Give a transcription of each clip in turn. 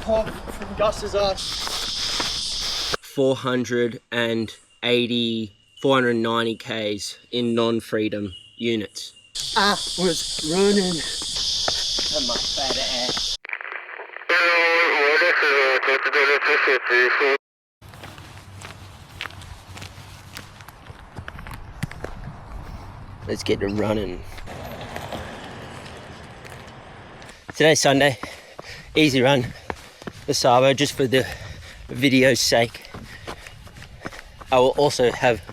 Tom from Gus's ass. 490 Ks in non-freedom units. I was running on my fat ass. Let's get to running. Today's Sunday, easy run, the Sabo, just for the video's sake. I will also have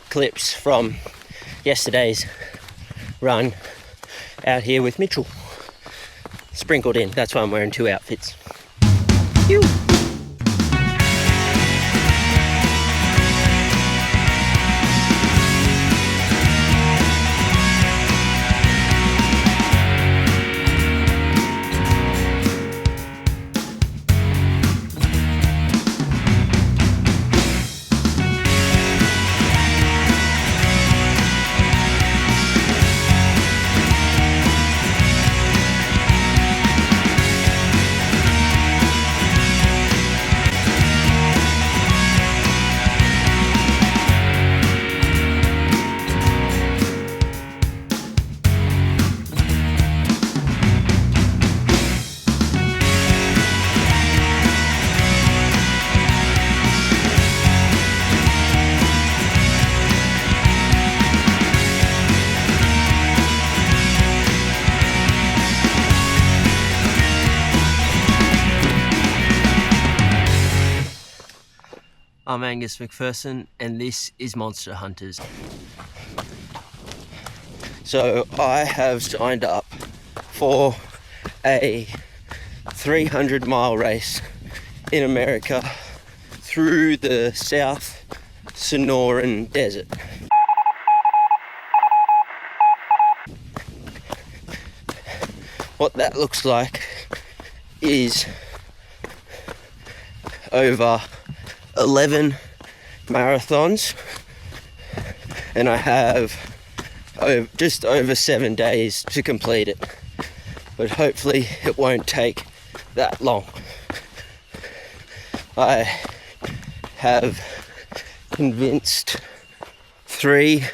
clips from yesterday's run out here with Mitchell sprinkled in. That's why I'm wearing two outfits. Phew. I'm Angus McPherson and this is Monster Hunters. So I have signed up for a 300-mile race in America through the South Sonoran Desert. What that looks like is over 11 marathons, and I have just over 7 days to complete it, but hopefully it won't take that long. I have convinced 3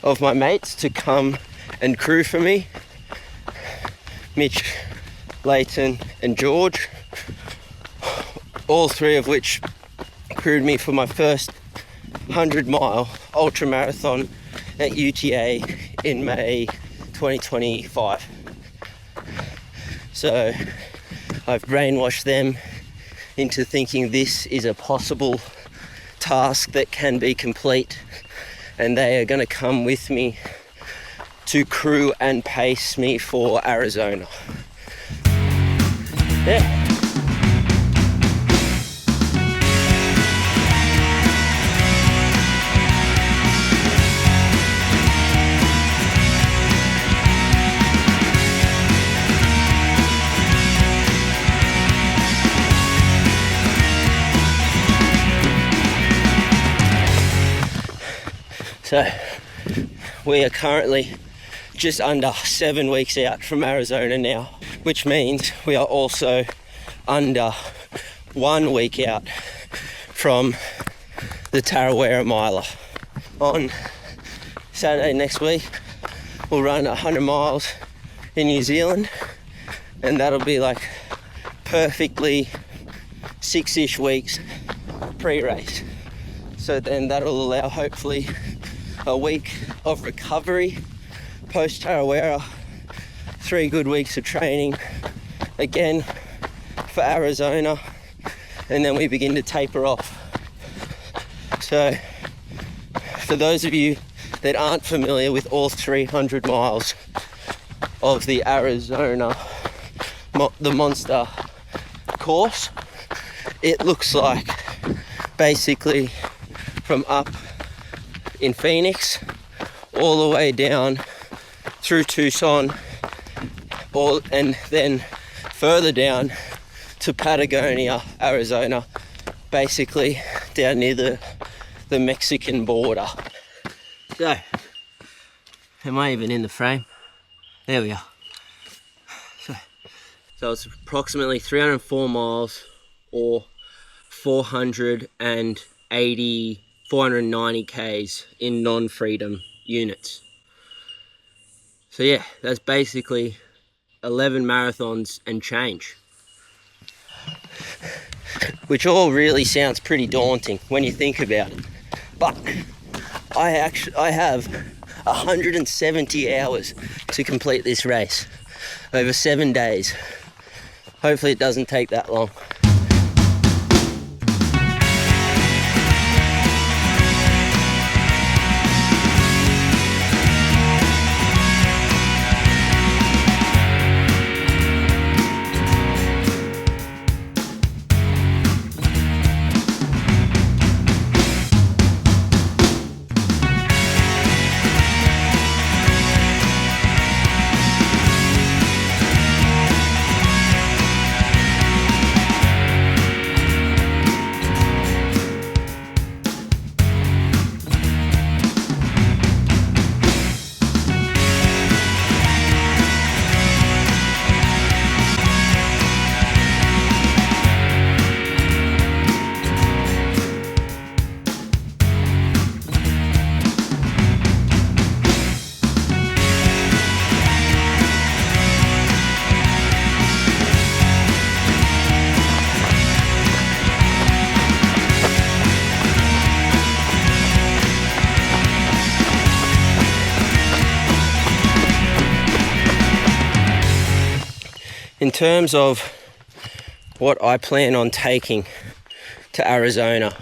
of my mates to come and crew for me: Mitch, Leighton and George, all 3 of which crewed me for my first 100-mile ultra marathon at UTA in May 2025. So I've brainwashed them into thinking this is a possible task that can be complete, and they are going to come with me to crew and pace me for Arizona. Yeah. So we are currently just under 7 weeks out from Arizona now, which means we are also under 1 week out from the Tarawera Miler. On Saturday next week, we'll run 100 miles in New Zealand, and that'll be like perfectly 6-ish weeks pre-race. So then that'll allow hopefully a week of recovery post Tarawera, 3 good weeks of training again for Arizona, and then we begin to taper off. So for those of you that aren't familiar with all 300 miles of the Arizona, the Monster course, it looks like basically from up in Phoenix all the way down through Tucson, and then further down to Patagonia, Arizona, basically down near the Mexican border. So, am I even in the frame? There we are. So So it's approximately 304 miles or 490 Ks in non-freedom units. So yeah, that's basically 11 marathons and change. Which all really sounds pretty daunting when you think about it. But I have 170 hours to complete this race over 7 days. Hopefully it doesn't take that long. In terms of what I plan on taking to Arizona,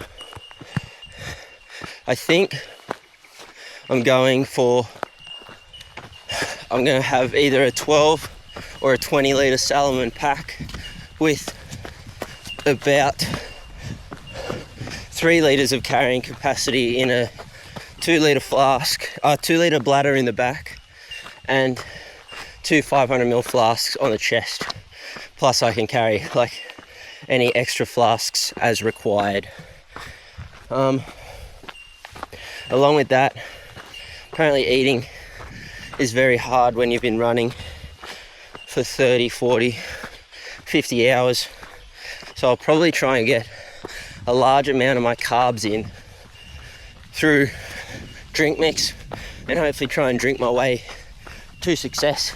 I think I'm going to have either a 12 or a 20 litre Salomon pack with about 3 litres of carrying capacity in a 2 litre flask, 2 litre bladder in the back, and 2 500ml flasks on the chest. Plus I can carry like any extra flasks as required. Along with that, apparently eating is very hard when you've been running for 30, 40, 50 hours. So I'll probably try and get a large amount of my carbs in through drink mix and hopefully try and drink my way to success.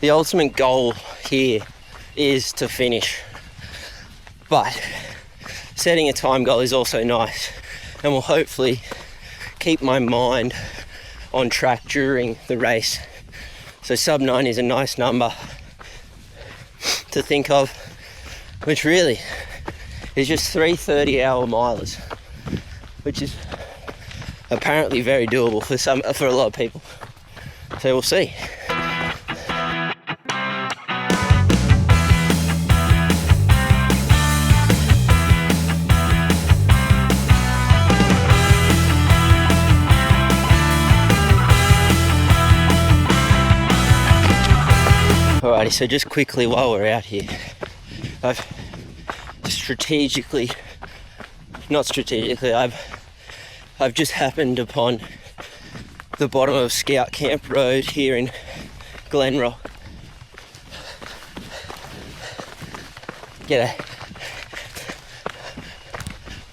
The ultimate goal here is to finish, but setting a time goal is also nice and will hopefully keep my mind on track during the race. So sub 9 is a nice number to think of, which really is just 3 30-hour milers, which is apparently very doable for a lot of people. So we'll see. Alrighty, so just quickly while we're out here, I've just happened upon the bottom of Scout Camp Road here in Glenrock. G'day.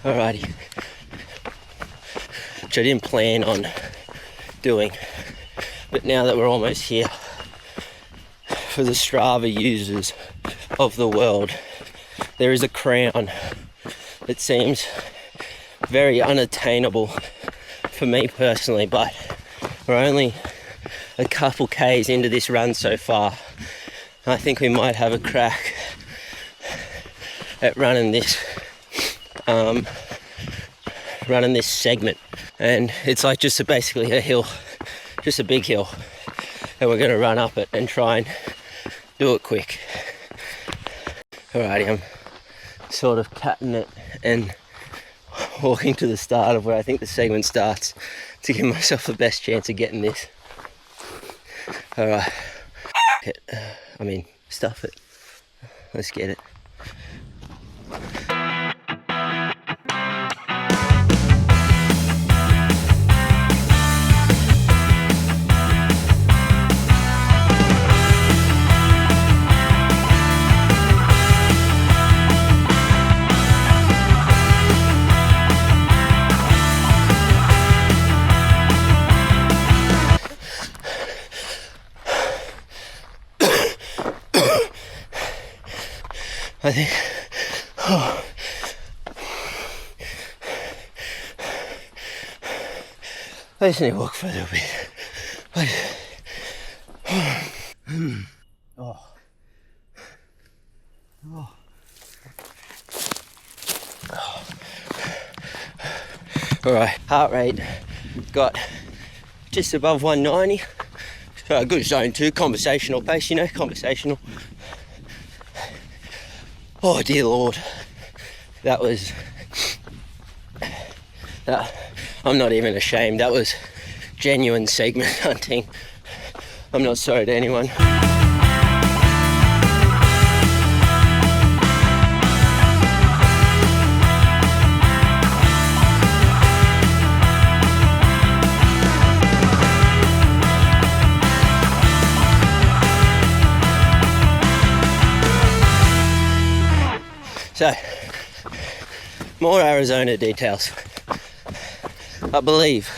Alrighty. Which I didn't plan on doing, but now that we're almost here, for the Strava users of the world, there is a crown that seems very unattainable for me personally, but we're only a couple Ks into this run so far. I think we might have a crack at running this segment, and it's like just basically a hill, just a big hill, and we're going to run up it and try and do it quick. Alrighty, I'm sort of cutting it and walking to the start of where I think the segment starts to give myself the best chance of getting this. Alright, stuff it. Let's get it. I think. Oh. I just need to walk for a little bit. Oh. Oh. All right, heart rate got just above 190. So a good zone 2, conversational pace, you know, conversational. Oh dear Lord, that was, I'm not even ashamed, that was genuine segment hunting. I'm not sorry to anyone. So, more Arizona details. I believe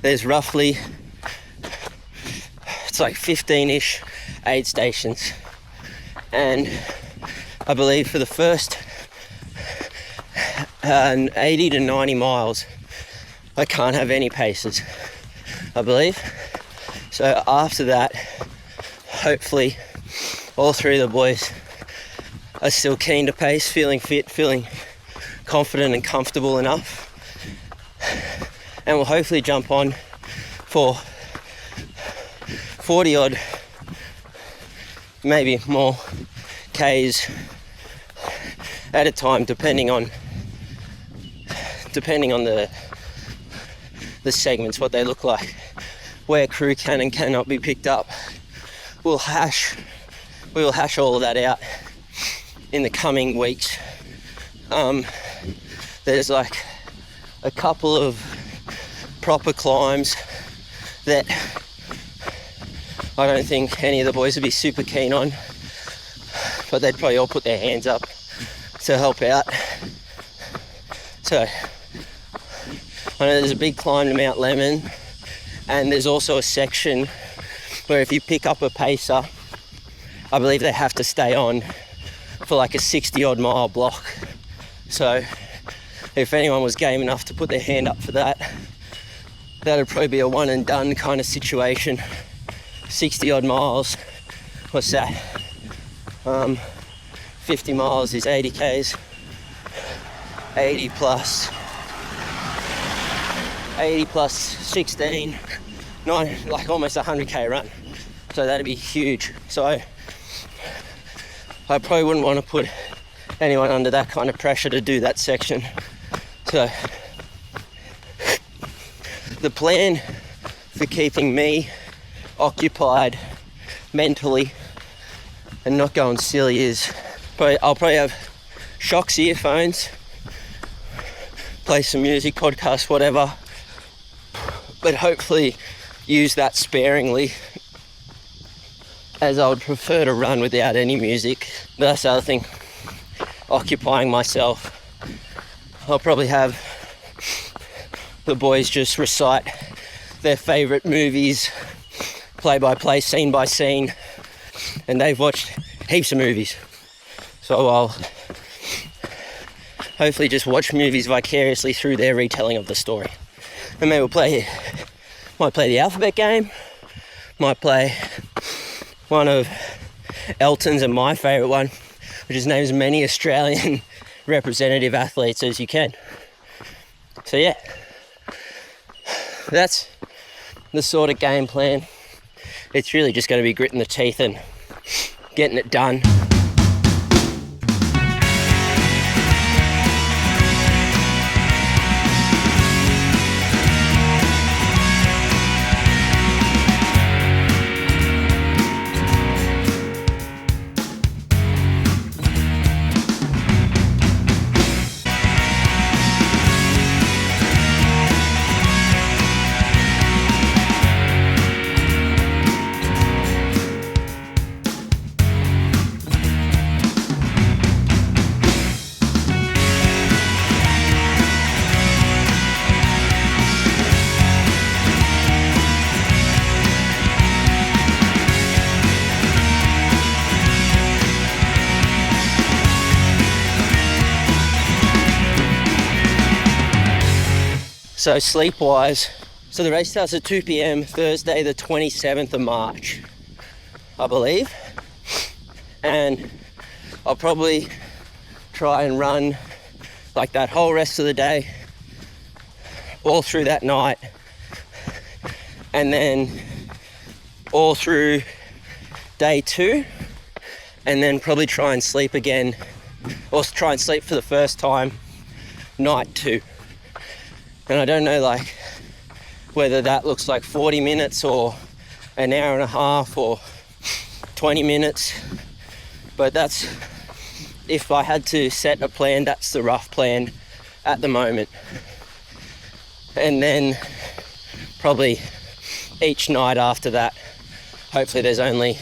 there's roughly, it's like 15-ish aid stations, and I believe for the first 80 to 90 miles I can't have any paces, I believe. So after that, hopefully all three of the boys are still keen to pace, feeling fit, feeling confident and comfortable enough, and we'll hopefully jump on for 40 odd, maybe more Ks at a time, depending on the segments, what they look like, where crew can and cannot be picked up. We will hash all of that out in the coming weeks. There's like a couple of proper climbs that I don't think any of the boys would be super keen on, but they'd probably all put their hands up to help out. So I know there's a big climb to Mount Lemon, and there's also a section where if you pick up a pacer, I believe they have to stay on for like a 60 odd mile block. So if anyone was game enough to put their hand up for that, that'd probably be a one and done kind of situation. 60 odd miles, what's that? 50 miles is 80 Ks. 80 plus 16, 9, like almost a 100k run. So that'd be huge. So I probably wouldn't want to put anyone under that kind of pressure to do that section. So the plan for keeping me occupied mentally and not going silly is I'll probably have Shocks earphones, play some music, podcast, whatever, but hopefully use that sparingly, as I would prefer to run without any music. But that's the other thing, occupying myself. I'll probably have the boys just recite their favourite movies, play by play, scene by scene, and they've watched heaps of movies. So I'll hopefully just watch movies vicariously through their retelling of the story. And maybe might play the alphabet game, might play one of Elton's and my favourite one, which is named as many Australian representative athletes as you can. So yeah, that's the sort of game plan. It's really just going to be gritting the teeth and getting it done. So sleep-wise, so the race starts at 2 p.m. Thursday the 27th of March, I believe. And I'll probably try and run like that whole rest of the day, all through that night, and then all through day 2, and then probably try and sleep again, or try and sleep for the first time night 2. And I don't know like whether that looks like 40 minutes or an hour and a half or 20 minutes, but that's, if I had to set a plan, that's the rough plan at the moment. And then probably each night after that, hopefully there's only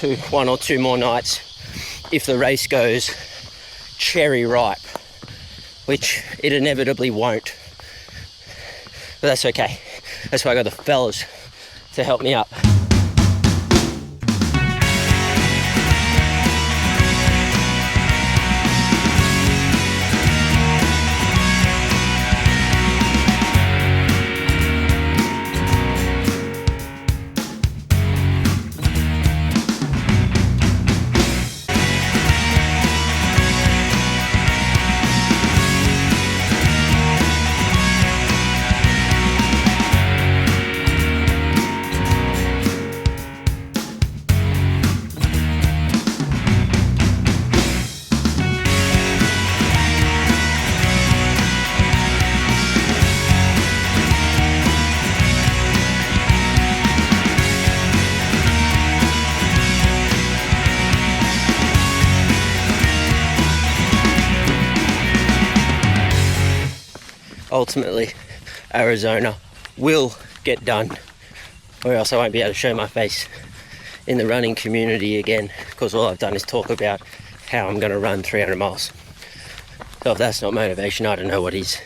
1 or 2 more nights if the race goes cherry ripe, which it inevitably won't. But that's okay. That's why I got the fellas to help me up. Ultimately, Arizona will get done, or else I won't be able to show my face in the running community again, because all I've done is talk about how I'm going to run 300 miles. So if that's not motivation, I don't know what is.